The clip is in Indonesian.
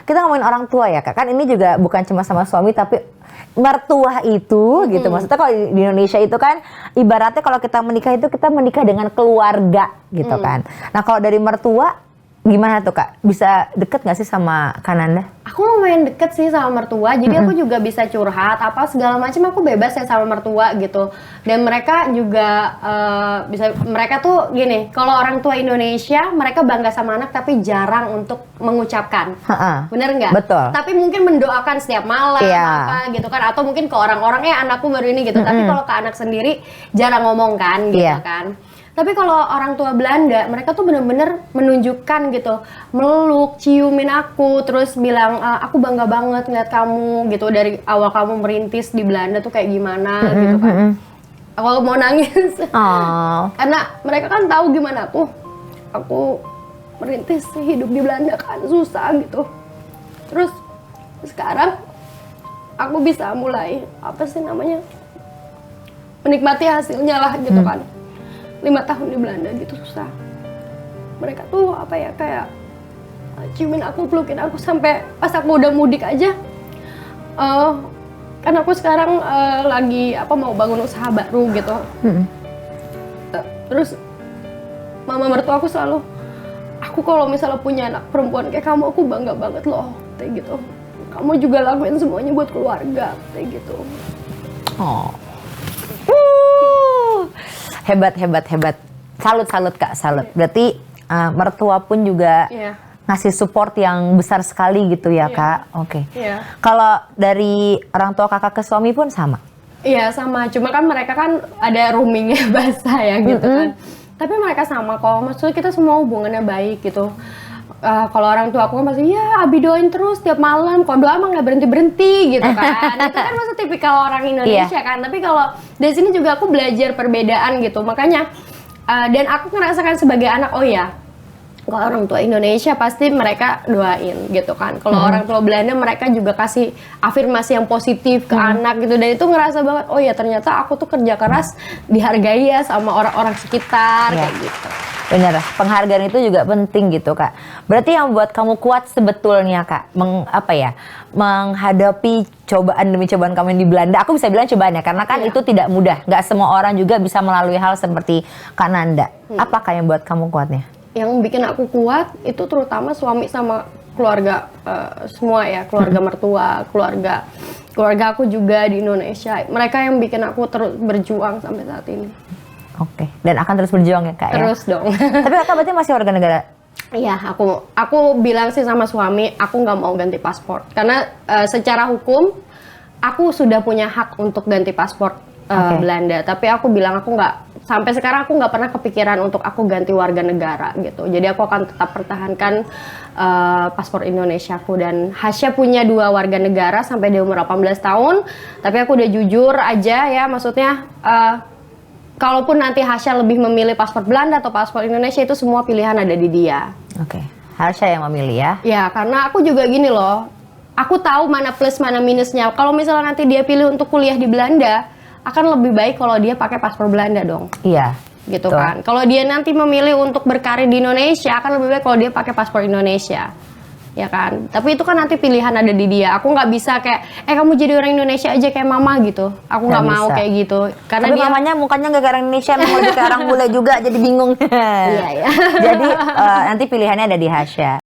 kita ngomongin orang tua ya Kak. Kan ini juga bukan cuma sama suami tapi mertua itu gitu. Maksudnya kalau di Indonesia itu kan ibaratnya kalau kita menikah itu kita menikah dengan keluarga gitu kan. Nah kalau dari mertua gimana tuh Kak? Bisa deket gak sih sama Kananda? Aku lumayan deket sih sama mertua, jadi aku juga bisa curhat apa segala macam, aku bebas ya sama mertua gitu. Dan mereka juga mereka tuh gini, kalau orang tua Indonesia mereka bangga sama anak tapi jarang untuk mengucapkan. Bener nggak? Betul. Tapi mungkin mendoakan setiap malam apa gitu kan, atau mungkin ke orang-orang anakku baru ini gitu. Tapi kalau ke anak sendiri jarang ngomong kan gitu kan. Tapi kalau orang tua Belanda, mereka tuh bener-bener menunjukkan gitu, meluk, ciumin aku, terus bilang aku bangga banget ngeliat kamu gitu, dari awal kamu merintis di Belanda tuh kayak gimana gitu kan. Aku mau nangis, karena mereka kan tahu gimana aku merintis hidup di Belanda kan susah gitu. Terus sekarang aku bisa mulai menikmati hasilnya lah gitu kan. 5 tahun di Belanda gitu susah. Mereka tuh kayak ciumin aku, pelukin aku sampai pas aku udah mudik aja. Kan aku sekarang lagi mau bangun usaha baru gitu. Terus mama mertua aku selalu, aku kalau misalnya punya anak perempuan kayak kamu, aku bangga banget loh, kayak gitu. Kamu juga lakuin semuanya buat keluarga, kayak gitu. Hebat. Salut Kak, salut. Berarti mertua pun juga ngasih support yang besar sekali gitu ya Kak. Oke. Kalau dari orang tua kakak ke suami pun sama? Iya sama, cuma kan mereka kan ada roomingnya bahasa ya gitu kan. Tapi mereka sama kok, maksudnya kita semua hubungannya baik gitu. Kalau orang tua aku kan pasti Abi doain terus tiap malam, kalau doa emang nggak berhenti gitu kan. Itu kan maksud tipikal orang Indonesia kan. Tapi kalau dari sini juga aku belajar perbedaan gitu, makanya dan aku ngerasakan sebagai anak, kalau orang tua Indonesia pasti mereka doain gitu kan. Kalau orang tua Belanda mereka juga kasih afirmasi yang positif ke anak gitu, dan itu ngerasa banget ternyata aku tuh kerja keras dihargai ya sama orang-orang sekitar kayak gitu. Bener, penghargaan itu juga penting gitu Kak. Berarti yang buat kamu kuat sebetulnya Kak, menghadapi cobaan demi cobaan kamu di Belanda. Aku bisa bilang cobaan ya, karena kan itu tidak mudah. Gak semua orang juga bisa melalui hal seperti Kananda. Apakah yang buat kamu kuatnya? Yang bikin aku kuat itu terutama suami sama keluarga semua ya, keluarga mertua, keluarga aku juga di Indonesia. Mereka yang bikin aku terus berjuang sampai saat ini. Oke, dan akan terus berjuang ya Kak? Terus dong. Tapi Kakak berarti masih warga negara? Iya, aku bilang sih sama suami, aku nggak mau ganti paspor. Karena secara hukum, aku sudah punya hak untuk ganti paspor Belanda. Tapi aku bilang sampai sekarang aku nggak pernah kepikiran untuk aku ganti warga negara gitu. Jadi aku akan tetap pertahankan paspor Indonesiaku. Dan Hasya punya 2 warga negara sampai dia umur 18 tahun. Tapi aku udah jujur aja ya, maksudnya kalaupun nanti Hasya lebih memilih paspor Belanda atau paspor Indonesia, itu semua pilihan ada di dia. Oke, Hasya yang memilih ya? Ya, karena aku juga gini loh, aku tahu mana plus mana minusnya. Kalau misalnya nanti dia pilih untuk kuliah di Belanda, akan lebih baik kalau dia pakai paspor Belanda dong. Iya. Gitu kan. Kalau dia nanti memilih untuk berkarir di Indonesia, akan lebih baik kalau dia pakai paspor Indonesia. Ya kan, tapi itu kan nanti pilihan ada di dia. Aku nggak bisa kayak kamu jadi orang Indonesia aja kayak mama gitu. Aku nggak mau kayak gitu. Karena tapi mamanya mukanya nggak kayak orang Indonesia, mau lebih kayak orang bule juga, jadi bingung. Iya ya. Jadi nanti pilihannya ada di Hasya.